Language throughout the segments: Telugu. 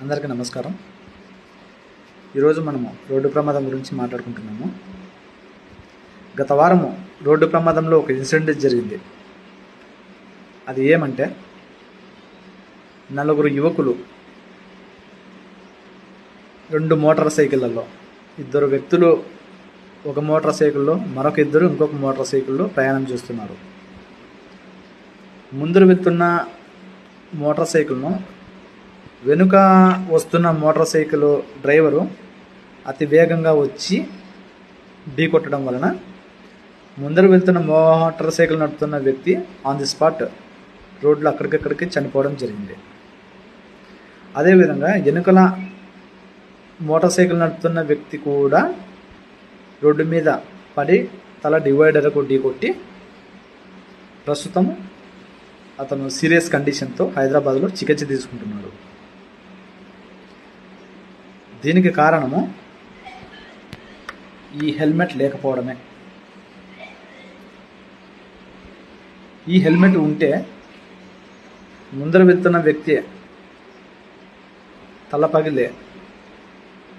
అందరికీ నమస్కారం. ఈరోజు మనము రోడ్డు ప్రమాదం గురించి మాట్లాడుకుంటున్నాము. గత వారము రోడ్డు ప్రమాదంలో ఒక ఇన్సిడెంట్ జరిగింది. అది ఏమంటే, 4 యువకులు 2 మోటార్ సైకిళ్ళలో, 2 వ్యక్తులు ఒక మోటార్ సైకిల్లో, మరొక 2 ఇంకొక మోటార్ సైకిల్లో ప్రయాణం చేస్తున్నారు. ముందు వెళ్తున్న మోటార్ సైకిల్ను వెనుక వస్తున్న మోటార్ సైకిల్ డ్రైవరు అతి వేగంగా వచ్చి ఢీకొట్టడం వలన ముందర వెళ్తున్న మోటార్ సైకిల్ నడుపుతున్న వ్యక్తి ఆన్ ది స్పాట్ రోడ్లో అక్కడికక్కడికి చనిపోవడం జరిగింది. అదేవిధంగా వెనుకల మోటార్ సైకిల్ నడుపుతున్న వ్యక్తి కూడా రోడ్డు మీద పడి తల డివైడర్కు ఢీకొట్టి ప్రస్తుతం అతను సీరియస్ కండిషన్తో హైదరాబాద్లో చికిత్స తీసుకుంటున్నాడు. దీనికి కారణము ఈ హెల్మెట్ లేకపోవడమే. ఈ హెల్మెట్ ఉంటే ముందర వెళ్తున్న వ్యక్తి తల పగిలే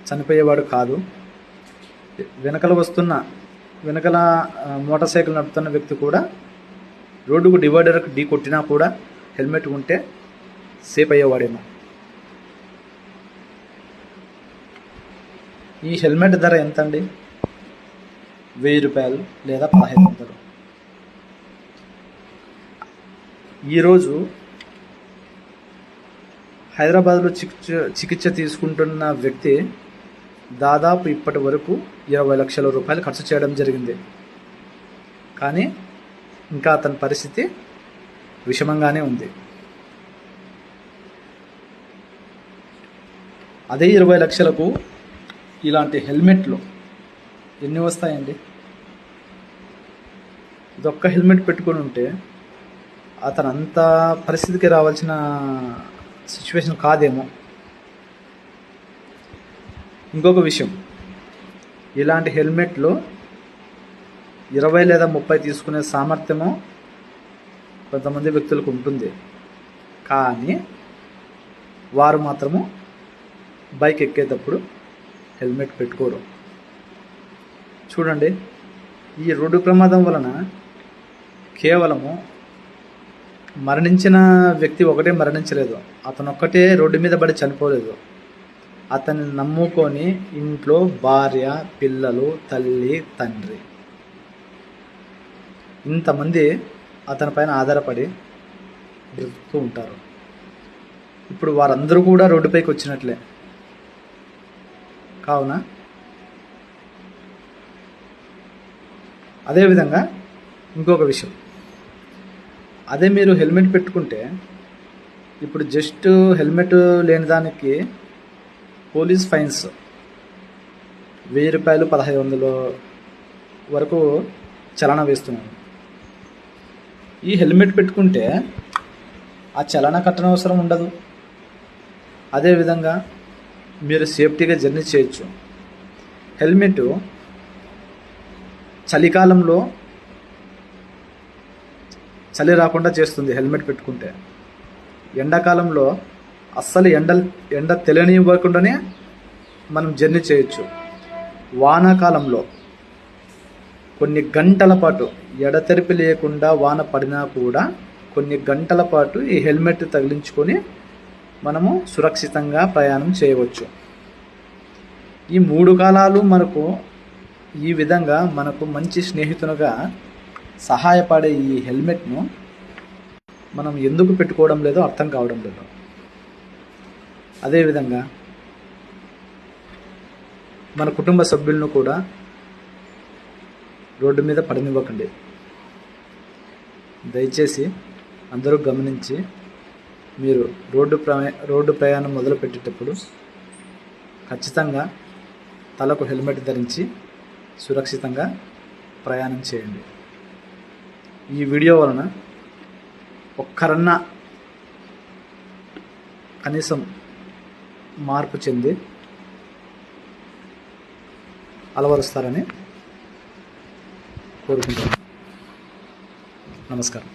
చనిపోయేవాడు కాదు. వెనకల మోటార్ సైకిల్ నడుపుతున్న వ్యక్తి కూడా రోడ్డుకు డివైడర్కి ఢీ కొట్టినా కూడా హెల్మెట్ ఉంటే సేఫ్ అయ్యేవాడేమో. ఈ హెల్మెట్ ధర ఎంత అండి? 1000 రూపాయలు లేదా 1500. ఈరోజు హైదరాబాద్లో చికిత్స తీసుకుంటున్న వ్యక్తి దాదాపు ఇప్పటి వరకు 20 లక్షల రూపాయలు ఖర్చు చేయడం జరిగింది. కానీ ఇంకా అతని పరిస్థితి విషమంగానే ఉంది. అదే 20 లక్షలకు ఇలాంటి హెల్మెట్లు ఎన్ని వస్తాయండి? ఇదొక్క హెల్మెట్ పెట్టుకొని ఉంటే అతను అంత పరిస్థితికి రావాల్సిన సిచ్యువేషన్ కాదేమో. ఇంకొక విషయం, ఇలాంటి హెల్మెట్లు 20 లేదా 30 తీసుకునే సామర్థ్యము కొంతమంది వ్యక్తులకు ఉంటుంది. కానీ వారు మాత్రము బైక్ ఎక్కేటప్పుడు హెల్మెట్ పెట్టుకోరు. చూడండి, ఈ రోడ్డు ప్రమాదం వలన కేవలము మరణించిన వ్యక్తి ఒకటే మరణించలేదు, అతను ఒక్కటే రోడ్డు మీద పడి చనిపోలేదు. అతన్ని నమ్ముకొని ఇంట్లో భార్య, పిల్లలు, తల్లి, తండ్రి ఇంతమంది అతని పైన ఆధారపడి బ్రతుకుతూ ఉంటారు. ఇప్పుడు వారందరూ కూడా రోడ్డుపైకి వచ్చినట్లే. కావున అదేవిధంగా ఇంకొక విషయం, అదే మీరు హెల్మెట్ పెట్టుకుంటే ఇప్పుడు జస్ట్ హెల్మెట్ లేని దానికి పోలీస్ ఫైన్స్ 1000 రూపాయలు 1500 వరకు చలన వేస్తున్నారు. ఈ హెల్మెట్ పెట్టుకుంటే ఆ చలన కట్టనవసరం ఉండదు. అదేవిధంగా మీరు సేఫ్టీగా జర్నీ చేయొచ్చు. హెల్మెట్ చలికాలంలో చలి రాకుండా చేస్తుంది హెల్మెట్ పెట్టుకుంటే. ఎండాకాలంలో అస్సలు ఎండ తెలియనివ్వకుండానే మనం జర్నీ చేయొచ్చు. వానాకాలంలో కొన్ని గంటల పాటు ఎడతెరిపి లేకుండా వాన పడినా కూడా కొన్ని గంటల పాటు ఈ హెల్మెట్ తగిలించుకొని మనము సురక్షితంగా ప్రయాణం చేయవచ్చు. ఈ 3 కాలాలు మనకు ఈ విధంగా మనకు మంచి స్నేహితునిగా సహాయపడే ఈ హెల్మెట్ను మనం ఎందుకు పెట్టుకోవడం లేదో అర్థం కావడం లేదు. అదేవిధంగా మన కుటుంబ సభ్యులను కూడా రోడ్డు మీద పడనివ్వకండి. దయచేసి అందరూ గమనించి మీరు రోడ్డు ప్రయాణం మొదలుపెట్టేటప్పుడు ఖచ్చితంగా తలకు హెల్మెట్ ధరించి సురక్షితంగా ప్రయాణం చేయండి. ఈ వీడియో వలన ఒక్కరన్నా కనీసం మార్పు చెంది అలవరుస్తారని కోరుకుంటున్నాను. నమస్కారం.